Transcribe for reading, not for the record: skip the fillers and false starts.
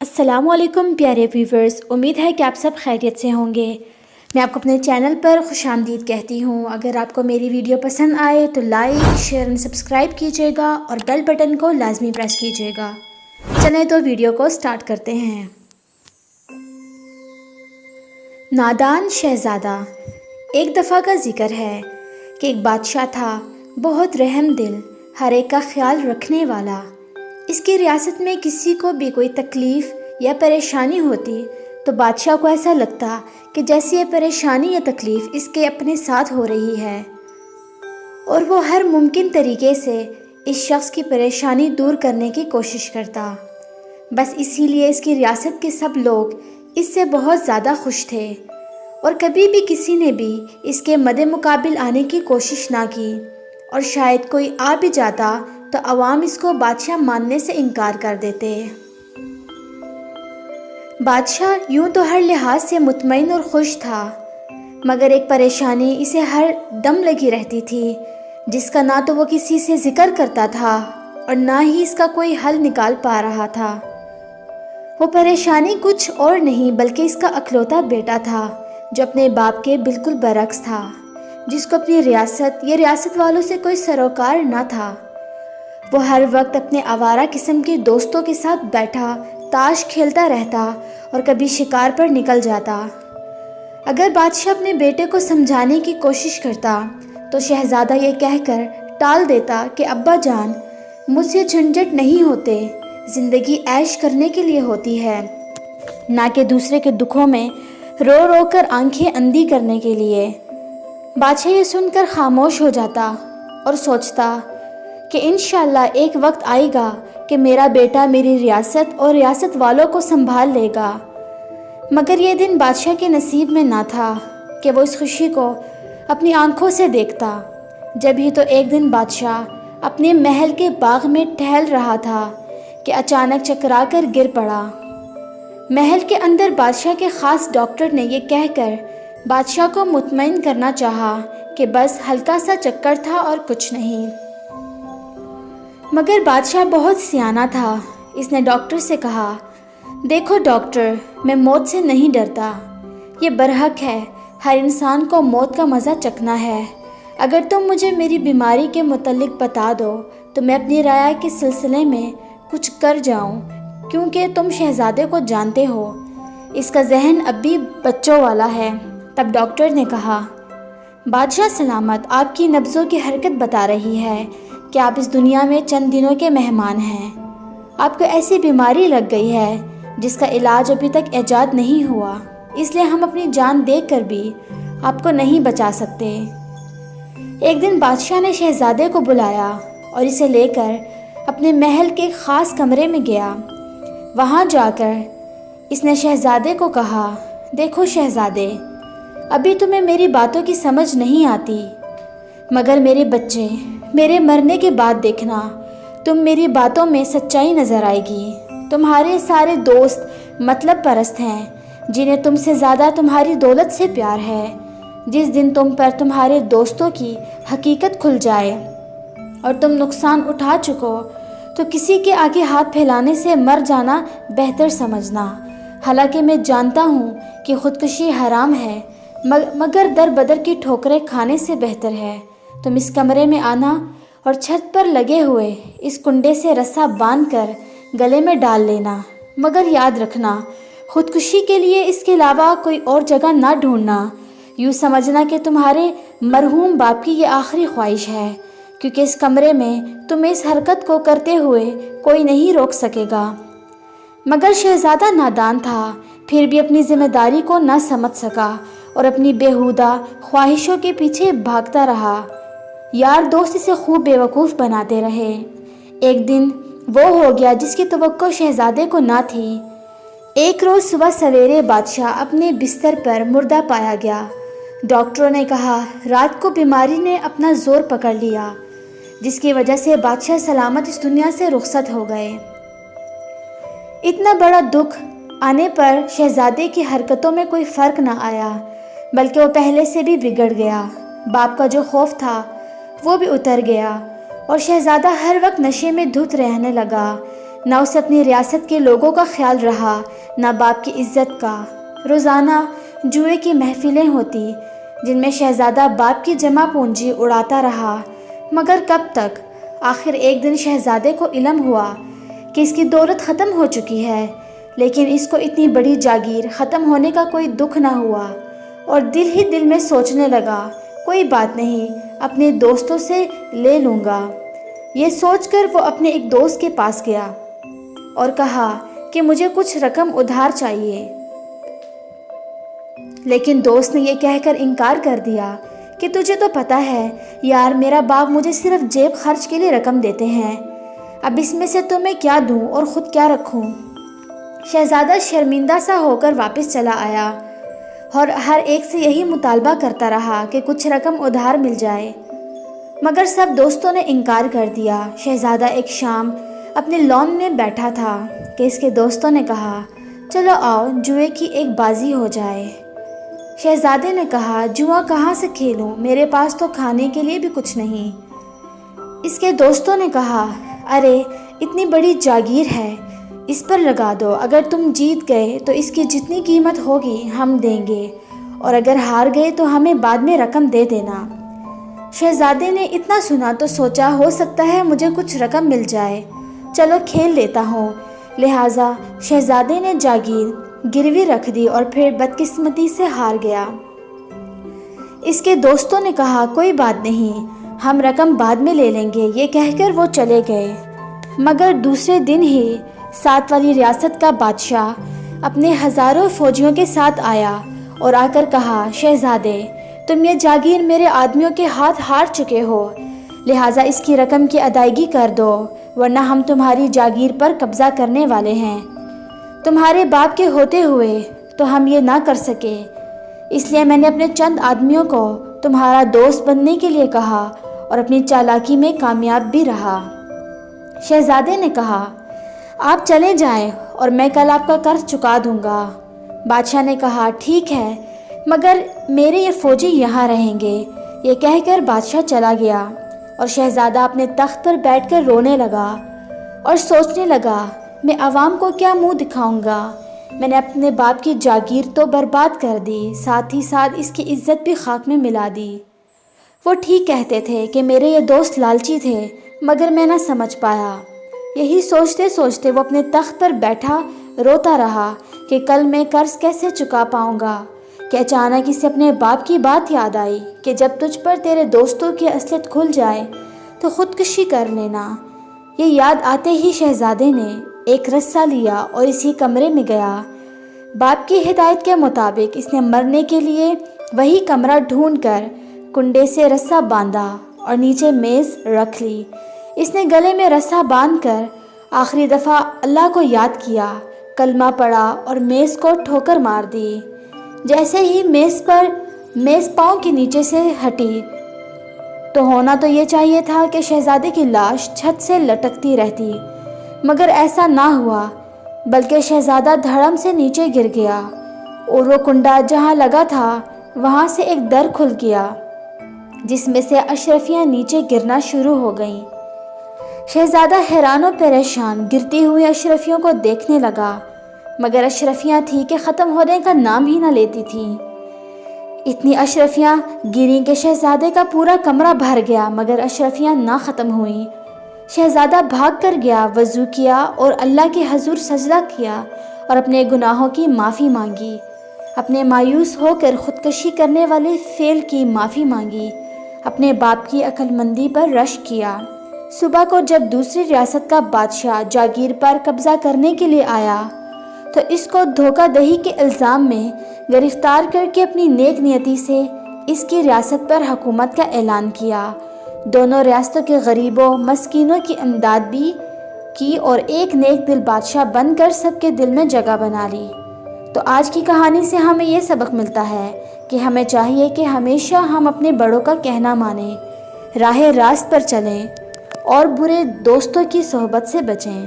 अस्सलाम वालेकुम प्यारे व्यूवर्स, उम्मीद है कि आप सब खैरियत से होंगे। मैं आपको अपने चैनल पर खुशामदीद कहती हूँ। अगर आपको मेरी वीडियो पसंद आए तो लाइक शेयर और सब्सक्राइब कीजिएगा और बेल बटन को लाजमी प्रेस कीजिएगा। चलें तो वीडियो को स्टार्ट करते हैं। नादान शहज़ादा। एक दफ़ा का जिक्र है कि एक बादशाह था, बहुत रहम दिल, हर एक का ख्याल रखने वाला। इसकी रियासत में किसी को भी कोई तकलीफ़ या परेशानी होती तो बादशाह को ऐसा लगता कि जैसे ये परेशानी या तकलीफ़ इसके अपने साथ हो रही है, और वो हर मुमकिन तरीके से इस शख्स की परेशानी दूर करने की कोशिश करता। बस इसीलिए इसकी रियासत के सब लोग इससे बहुत ज़्यादा खुश थे, और कभी भी किसी ने भी इसके मद्दे मुकाबिल आने की कोशिश ना की, और शायद कोई आ भी जाता तो अवाम इसको बादशाह मानने से इनकार कर देते। बादशाह यूं तो हर लिहाज से मुतमईन और खुश था, मगर एक परेशानी इसे हर दम लगी रहती थी, जिसका ना तो वो किसी से जिक्र करता था और ना ही इसका कोई हल निकाल पा रहा था। वो परेशानी कुछ और नहीं बल्कि इसका अकलौता बेटा था, जो अपने बाप के बिल्कुल बरक्स था, जिसको अपनी रियासत या रियासत वालों से कोई सरोकार ना था। वो हर वक्त अपने आवारा किस्म के दोस्तों के साथ बैठा ताश खेलता रहता और कभी शिकार पर निकल जाता। अगर बादशाह अपने बेटे को समझाने की कोशिश करता तो शहज़ादा ये कहकर टाल देता कि अब्बा जान, मुझसे झंझट नहीं होते, ज़िंदगी ऐश करने के लिए होती है, ना कि दूसरे के दुखों में रो रो कर आंखें अंधी करने के लिए। बादशाह ये सुनकर खामोश हो जाता और सोचता कि इंशाअल्लाह एक वक्त आएगा कि मेरा बेटा मेरी रियासत और रियासत वालों को संभाल लेगा। मगर ये दिन बादशाह के नसीब में ना था कि वो इस खुशी को अपनी आंखों से देखता। जब ही तो एक दिन बादशाह अपने महल के बाग में टहल रहा था कि अचानक चकरा कर गिर पड़ा। महल के अंदर बादशाह के ख़ास डॉक्टर ने यह कहकर बादशाह को मुतमईन करना चाहा कि बस हल्का सा चक्कर था और कुछ नहीं। मगर बादशाह बहुत सियाना था। इसने डॉक्टर से कहा, देखो डॉक्टर, मैं मौत से नहीं डरता। ये बरहक है, हर इंसान को मौत का मज़ा चखना है। अगर तुम मुझे मेरी बीमारी के मुतल्लिक बता दो तो मैं अपनी राय के सिलसिले में कुछ कर जाऊं, क्योंकि तुम शहज़ादे को जानते हो, इसका जहन अब भी बच्चों वाला है। तब डॉक्टर ने कहा, बादशाह सलामत, आपकी नब्ज़ों की हरकत बता रही है कि आप इस दुनिया में चंद दिनों के मेहमान हैं। आपको ऐसी बीमारी लग गई है जिसका इलाज अभी तक ईजाद नहीं हुआ, इसलिए हम अपनी जान देकर भी आपको नहीं बचा सकते। एक दिन बादशाह ने शहज़ादे को बुलाया और इसे लेकर अपने महल के ख़ास कमरे में गया। वहाँ जाकर इसने शहज़ादे को कहा, देखो शहज़ादे, अभी तुम्हें मेरी बातों की समझ नहीं आती, मगर मेरे बच्चे, मेरे मरने के बाद देखना, तुम मेरी बातों में सच्चाई नज़र आएगी। तुम्हारे सारे दोस्त मतलब परस्त हैं, जिन्हें तुमसे ज़्यादा तुम्हारी दौलत से प्यार है। जिस दिन तुम पर तुम्हारे दोस्तों की हकीकत खुल जाए और तुम नुकसान उठा चुको तो किसी के आगे हाथ फैलाने से मर जाना बेहतर समझना। हालांकि मैं जानता हूँ कि ख़ुदकुशी हराम है, मगर दर बदर की ठोकरें खाने से बेहतर है तुम इस कमरे में आना और छत पर लगे हुए इस कुंडे से रस्सा बांधकर गले में डाल लेना। मगर याद रखना, खुदकुशी के लिए इसके अलावा कोई और जगह ना ढूंढना। यूँ समझना कि तुम्हारे मरहूम बाप की ये आखिरी ख्वाहिश है, क्योंकि इस कमरे में तुम्हें इस हरकत को करते हुए कोई नहीं रोक सकेगा। मगर शहज़ादा नादान था, फिर भी अपनी जिम्मेदारी को ना समझ सका और अपनी बेहुदा ख्वाहिशों के पीछे भागता रहा। यार दोस्त इसे खूब बेवकूफ़ बनाते रहे। एक दिन वो हो गया जिसकी तवक्को शहज़ादे को ना थी। एक रोज़ सुबह सवेरे बादशाह अपने बिस्तर पर मुर्दा पाया गया। डॉक्टरों ने कहा, रात को बीमारी ने अपना ज़ोर पकड़ लिया, जिसकी वजह से बादशाह सलामत इस दुनिया से रुखसत हो गए। इतना बड़ा दुख आने पर शहज़ादे की हरकतों में कोई फ़र्क ना आया, बल्कि वो पहले से भी बिगड़ गया। बाप का जो खौफ था वो भी उतर गया और शहज़ादा हर वक्त नशे में धुत रहने लगा, نہ اسے اپنی ریاست کے لوگوں کا خیال رہا، نہ باپ کی عزت کا۔ روزانہ جوئے کی محفلیں ہوتی جن میں شہزادہ باپ کی جمع پونجی اڑاتا رہا، مگر کب تک؟ آخر ایک دن شہزادے کو علم ہوا کہ اس کی دولت ختم ہو چکی ہے، لیکن اس کو اتنی بڑی جاگیر ختم ہونے کا کوئی دکھ نہ ہوا، اور دل ہی دل میں سوچنے لگا، کوئی بات نہیں، اپنے دوستوں سے لے لوں گا۔ یہ سوچ کر وہ اپنے ایک دوست کے پاس گیا اور کہا کہ مجھے کچھ رقم ادھار چاہیے، لیکن دوست نے یہ کہہ کر انکار کر دیا کہ تجھے تو پتہ ہے یار، میرا باپ مجھے صرف جیب خرچ کے لیے رقم دیتے ہیں، اب اس میں سے تو میں کیا دوں اور خود کیا رکھوں۔ شہزادہ شرمندہ سا ہو کر واپس چلا آیا اور ہر ایک سے یہی مطالبہ کرتا رہا کہ کچھ رقم ادھار مل جائے، مگر سب دوستوں نے انکار کر دیا۔ شہزادہ ایک شام اپنے لان میں بیٹھا تھا کہ اس کے دوستوں نے کہا، چلو آؤ جوئے کی ایک بازی ہو جائے۔ شہزادے نے کہا، جوا کہاں سے کھیلوں، میرے پاس تو کھانے کے لیے بھی کچھ نہیں۔ اس کے دوستوں نے کہا، ارے اتنی بڑی جاگیر ہے، اس پر لگا دو، اگر تم جیت گئے تو اس کی جتنی قیمت ہوگی ہم دیں گے، اور اگر ہار گئے تو ہمیں بعد میں رقم دے دینا۔ شہزادے نے اتنا سنا تو سوچا، ہو سکتا ہے مجھے کچھ رقم مل جائے، چلو کھیل لیتا ہوں۔ لہٰذا شہزادے نے جاگیر گروی رکھ دی اور پھر بدقسمتی سے ہار گیا۔ اس کے دوستوں نے کہا، کوئی بات نہیں، ہم رقم بعد میں لے لیں گے۔ یہ کہہ کر وہ چلے گئے، مگر دوسرے دن ہی ساتھ والی ریاست کا بادشاہ اپنے ہزاروں فوجیوں کے ساتھ آیا اور آ کر کہا، شہزادے تم یہ جاگیر میرے آدمیوں کے ہاتھ ہار چکے ہو، لہٰذا اس کی رقم کی ادائیگی کر دو، ورنہ ہم تمہاری جاگیر پر قبضہ کرنے والے ہیں۔ تمہارے باپ کے ہوتے ہوئے تو ہم یہ نہ کر سکے، اس لیے میں نے اپنے چند آدمیوں کو تمہارا دوست بننے کے لیے کہا اور اپنی چالاکی میں کامیاب بھی رہا۔ شہزادے نے کہا، آپ چلے جائیں اور میں کل آپ کا قرض چکا دوں گا۔ بادشاہ نے کہا، ٹھیک ہے، مگر میرے یہ فوجی یہاں رہیں گے۔ یہ کہہ کر بادشاہ چلا گیا اور شہزادہ اپنے تخت پر بیٹھ کر رونے لگا اور سوچنے لگا، میں عوام کو کیا منہ دکھاؤں گا، میں نے اپنے باپ کی جاگیر تو برباد کر دی، ساتھ ہی ساتھ اس کی عزت بھی خاک میں ملا دی۔ وہ ٹھیک کہتے تھے کہ میرے یہ دوست لالچی تھے، مگر میں نہ سمجھ پایا۔ یہی سوچتے سوچتے وہ اپنے تخت پر بیٹھا روتا رہا کہ کل میں قرض کیسے چکا پاؤں گا، کہ اچانک اسے اپنے باپ کی بات یاد آئی کہ جب تجھ پر تیرے دوستوں کی اصلیت کھل جائے تو خودکشی کر لینا۔ یہ یاد آتے ہی شہزادے نے ایک رسہ لیا اور اسی کمرے میں گیا۔ باپ کی ہدایت کے مطابق اس نے مرنے کے لیے وہی کمرہ ڈھونڈ کر کنڈے سے رسہ باندھا اور نیچے میز رکھ لی۔ اس نے گلے میں رسہ باندھ کر آخری دفعہ اللہ کو یاد کیا، کلمہ پڑھا اور میز کو ٹھوکر مار دی۔ جیسے ہی میز پاؤں کے نیچے سے ہٹی تو ہونا تو یہ چاہیے تھا کہ شہزادے کی لاش چھت سے لٹکتی رہتی، مگر ایسا نہ ہوا، بلکہ شہزادہ دھڑم سے نیچے گر گیا اور وہ کنڈا جہاں لگا تھا وہاں سے ایک در کھل گیا جس میں سے اشرفیاں نیچے گرنا شروع ہو گئیں۔ شہزادہ حیران و پریشان گرتی ہوئی اشرفیوں کو دیکھنے لگا، مگر اشرفیاں تھیں کہ ختم ہونے کا نام ہی نہ لیتی تھیں۔ اتنی اشرفیاں گریں کہ شہزادے کا پورا کمرہ بھر گیا، مگر اشرفیاں نہ ختم ہوئیں۔ شہزادہ بھاگ کر گیا، وضو کیا اور اللہ کے حضور سجدہ کیا اور اپنے گناہوں کی معافی مانگی، اپنے مایوس ہو کر خودکشی کرنے والے فعل کی معافی مانگی، اپنے باپ کی عقل مندی پر رشک کیا۔ صبح کو جب دوسری ریاست کا بادشاہ جاگیر پر قبضہ کرنے کے لیے آیا تو اس کو دھوکہ دہی کے الزام میں گرفتار کر کے اپنی نیک نیتی سے اس کی ریاست پر حکومت کا اعلان کیا۔ دونوں ریاستوں کے غریبوں مسکینوں کی امداد بھی کی اور ایک نیک دل بادشاہ بن کر سب کے دل میں جگہ بنا لی۔ تو آج کی کہانی سے ہمیں یہ سبق ملتا ہے کہ ہمیں چاہیے کہ ہمیشہ ہم اپنے بڑوں کا کہنا مانیں، راہ راست پر چلیں اور برے دوستوں کی صحبت سے بچیں۔